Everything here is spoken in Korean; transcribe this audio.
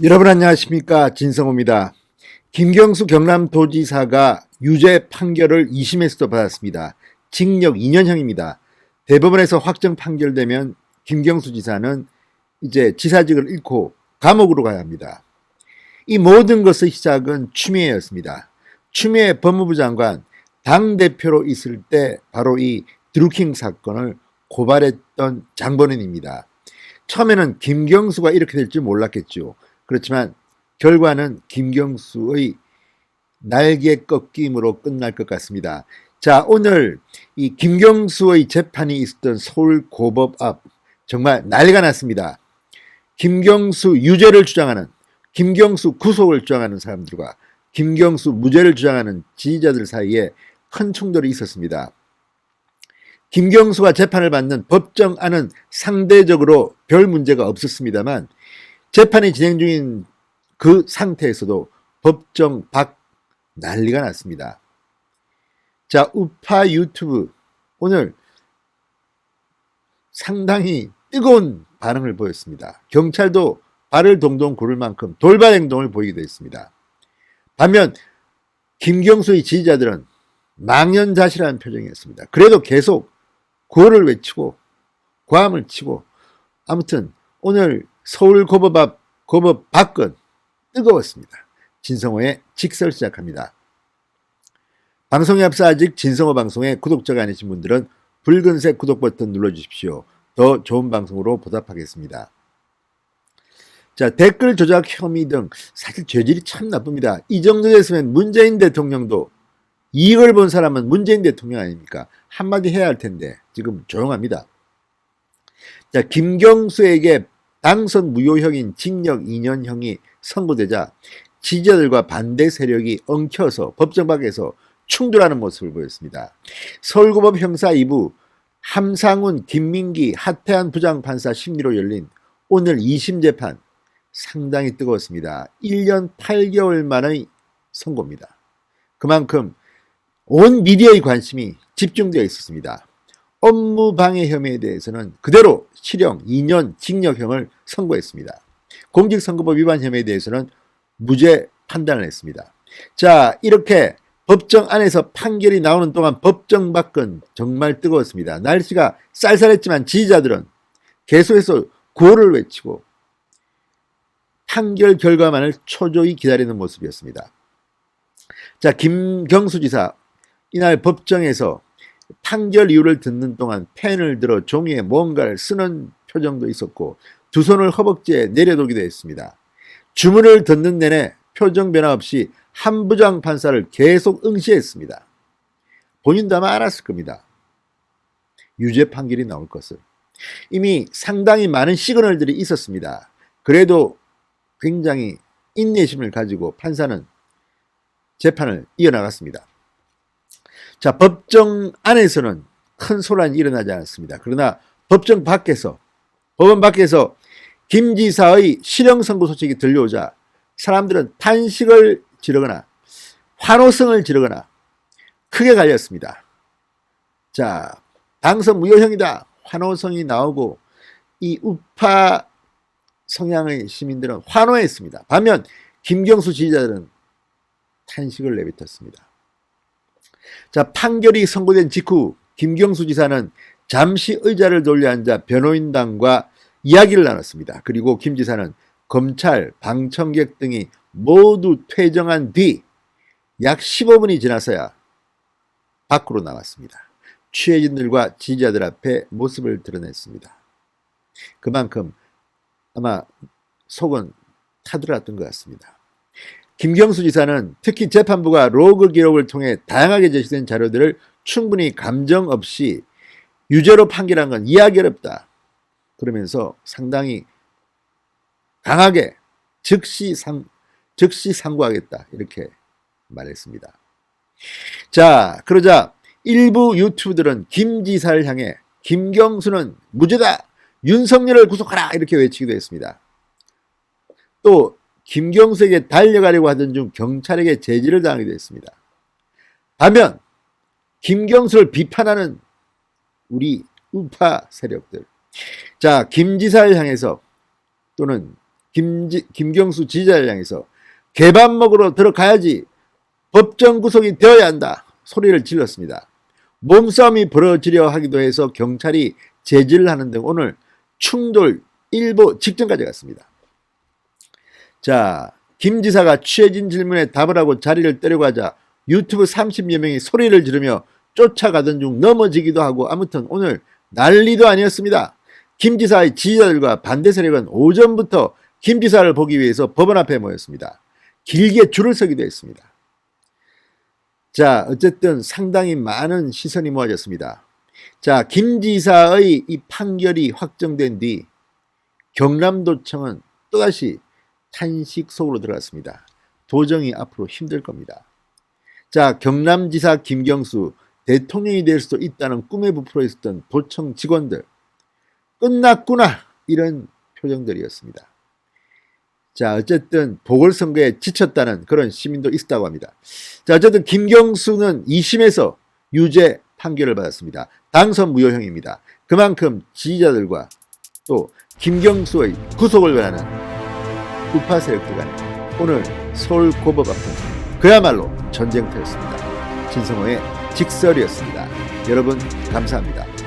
여러분 안녕하십니까, 진성호입니다. 김경수 경남도지사가 유죄 판결을 2심에서도 받았습니다. 징역 2년형입니다. 대법원에서 확정 판결되면 김경수 지사는 이제 지사직을 잃고 감옥으로 가야 합니다. 이 모든 것의 시작은 추미애였습니다. 추미애 법무부 장관 당대표로 있을 때 바로 이 드루킹 사건을 고발했던 장본인입니다. 처음에는 김경수가 이렇게 될 줄 몰랐겠죠. 그렇지만 결과는 김경수의 날개 꺾임으로 끝날 것 같습니다. 자, 오늘 이 김경수의 재판이 있었던 서울고법 앞 정말 난리가 났습니다. 김경수 유죄를 주장하는, 김경수 구속을 주장하는 사람들과 김경수 무죄를 주장하는 지지자들 사이에 큰 충돌이 있었습니다. 김경수가 재판을 받는 법정안은 상대적으로 별 문제가 없었습니다만 재판이 진행 중인 그 상태에서도 법정 밖 난리가 났습니다. 자, 우파 유튜브 오늘 상당히 뜨거운 반응을 보였습니다. 경찰도 발을 동동 구를 만큼 돌발 행동을 보이기도 했습니다. 반면 김경수의 지지자들은 망연자실한 표정이었습니다. 그래도 계속 구호를 외치고 고함을 치고, 아무튼 오늘 서울고법 앞 고법 밖은 뜨거웠습니다. 진성호의 직설 시작합니다. 방송에 앞서 아직 진성호 방송에 구독자가 아니신 분들은 붉은색 구독 버튼 눌러주십시오. 더 좋은 방송으로 보답하겠습니다. 자, 댓글 조작 혐의 등 사실 죄질이 참 나쁩니다. 이 정도 됐으면 문재인 대통령도, 이익을 본 사람은 문재인 대통령 아닙니까? 한마디 해야 할 텐데 지금 조용합니다. 자, 김경수에게 당선 무효형인 징역 2년형이 선고되자 지지자들과 반대 세력이 엉켜서 법정 밖에서 충돌하는 모습을 보였습니다. 서울고법 형사 2부 함상훈, 김민기, 하태한 부장판사 심리로 열린 오늘 2심 재판 상당히 뜨거웠습니다. 1년 8개월 만의 선고입니다. 그만큼 온 미디어의 관심이 집중되어 있었습니다. 업무방해 혐의에 대해서는 그대로 실형 2년 징역형을 선고했습니다. 공직선거법 위반 혐의에 대해서는 무죄 판단을 했습니다. 자, 이렇게 법정 안에서 판결이 나오는 동안 법정 밖은 정말 뜨거웠습니다. 날씨가 쌀쌀했지만 지지자들은 계속해서 구호를 외치고 판결 결과만을 초조히 기다리는 모습이었습니다. 자, 김경수 지사 이날 법정에서 판결 이유를 듣는 동안 펜을 들어 종이에 뭔가를 쓰는 표정도 있었고 두 손을 허벅지에 내려놓기도 했습니다. 주문을 듣는 내내 표정 변화 없이 한 부장 판사를 계속 응시했습니다. 본인도 아마 알았을 겁니다. 유죄 판결이 나올 것을. 이미 상당히 많은 시그널들이 있었습니다. 그래도 굉장히 인내심을 가지고 판사는 재판을 이어나갔습니다. 자, 법정 안에서는 큰 소란이 일어나지 않았습니다. 그러나 법정 밖에서, 법원 밖에서 김 지사의 실형 선고 소식이 들려오자 사람들은 탄식을 지르거나 환호성을 지르거나 크게 갈렸습니다. 자, 당선 무효형이다 환호성이 나오고 이 우파 성향의 시민들은 환호했습니다. 반면 김경수 지지자들은 탄식을 내뱉었습니다. 자, 판결이 선고된 직후 김경수 지사는 잠시 의자를 돌려 앉아 변호인단과 이야기를 나눴습니다. 그리고 김 지사는 검찰, 방청객 등이 모두 퇴정한 뒤 약 15분이 지나서야 밖으로 나왔습니다. 취재진들과 지지자들 앞에 모습을 드러냈습니다. 그만큼 아마 속은 타들어왔던 것 같습니다. 김경수 지사는 특히 재판부가 로그 기록을 통해 다양하게 제시된 자료들을 충분히 감정 없이 유죄로 판결한 건 이해하기 어렵다. 그러면서 상당히 강하게 즉시 상고하겠다 이렇게 말했습니다. 자, 그러자 일부 유튜브들은 김 지사를 향해 김경수는 무죄다, 윤석열을 구속하라 이렇게 외치기도 했습니다. 또 김경수에게 달려가려고 하던 중 경찰에게 제지를 당하기도 했습니다. 반면 김경수를 비판하는 우리 우파 세력들, 자, 김 지사를 향해서 또는 김경수 지지자를 향해서 개밥 먹으러 들어가야지, 법정 구속이 되어야 한다 소리를 질렀습니다. 몸싸움이 벌어지려 하기도 해서 경찰이 제지를 하는 등 오늘 충돌 일보 직전까지 갔습니다. 자, 김 지사가 취해진 질문에 답을 하고 자리를 떠려가자 유튜브 30여 명이 소리를 지르며 쫓아가던 중 넘어지기도 하고, 아무튼 오늘 난리도 아니었습니다. 김 지사의 지지자들과 반대 세력은 오전부터 김 지사를 보기 위해서 법원 앞에 모였습니다. 길게 줄을 서기도 했습니다. 자, 어쨌든 상당히 많은 시선이 모아졌습니다. 자, 김 지사의 이 판결이 확정된 뒤 경남도청은 또다시 탄식 속으로 들어갔습니다. 도정이 앞으로 힘들 겁니다. 자, 경남지사 김경수, 대통령이 될 수도 있다는 꿈에 부풀어 있었던 도청 직원들, 끝났구나 이런 표정들이었습니다. 자, 어쨌든 보궐선거에 지쳤다는 그런 시민도 있었다고 합니다. 자, 어쨌든 김경수는 2심에서 유죄 판결을 받았습니다. 당선 무효형입니다. 그만큼 지지자들과 또 김경수의 구속을 원하는 우파 세력들 간에 오늘 서울 고법 앞은 그야말로 전쟁터였습니다. 진성호의 직설이었습니다. 여러분 감사합니다.